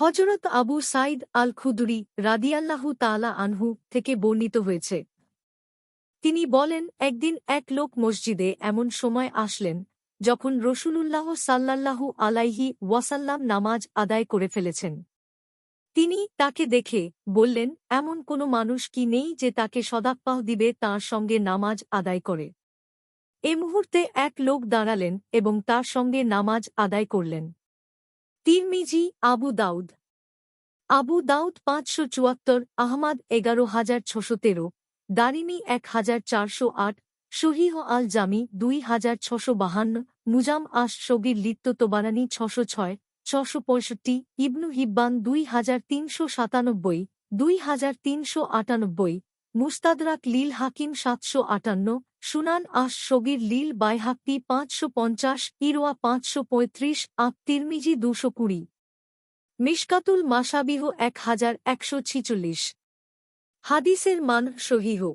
হযরত আবু সাঈদ আল খুদরি রাদিয়াল্লাহু তাআলা আনহু থেকে বর্ণিত হয়েছে। তিনি বলেন, একদিন এক লোক মসজিদে এমন সময় আসলেন যখন রাসূলুল্লাহ সাল্লাল্লাহু আলাইহি ওয়াসাল্লাম নামাজ আদায় করে ফেলেছেন। তিনি তাকে দেখে বললেন, এমন কোনো মানুষ কি নেই যে তাকে সদাক্কাহ দিবে তাঁর সঙ্গে নামাজ আদায় করে। এ মুহূর্তে এক লোক দাঁড়ালেন এবং তার সঙ্গে নামাজ আদায় করলেন। তিরমিজি, আবু দাউদ ৫৭৪, আহমাদ ১১৬১৩, দারিমি ১৪০৮, সহিহ আল জামি ২৬৫২, মুজাম আশ সগীর লিপ্ত তোবারানী ৬০৬, ৬৬৫, ইবনু হিব্বান ২৩৯৭, ২৩৯৮, মুস্তাদরাক লিল হাকিম ৭৫৮, সুনান আশ সগীর লিল বাইহাক্কি ৫৫০, ইরওয়া ৫৩৫, তিরমিজি ২২০, মিশকাতুল মাশাবিহ ১১৪৬। হাদিসের মান সহিহ।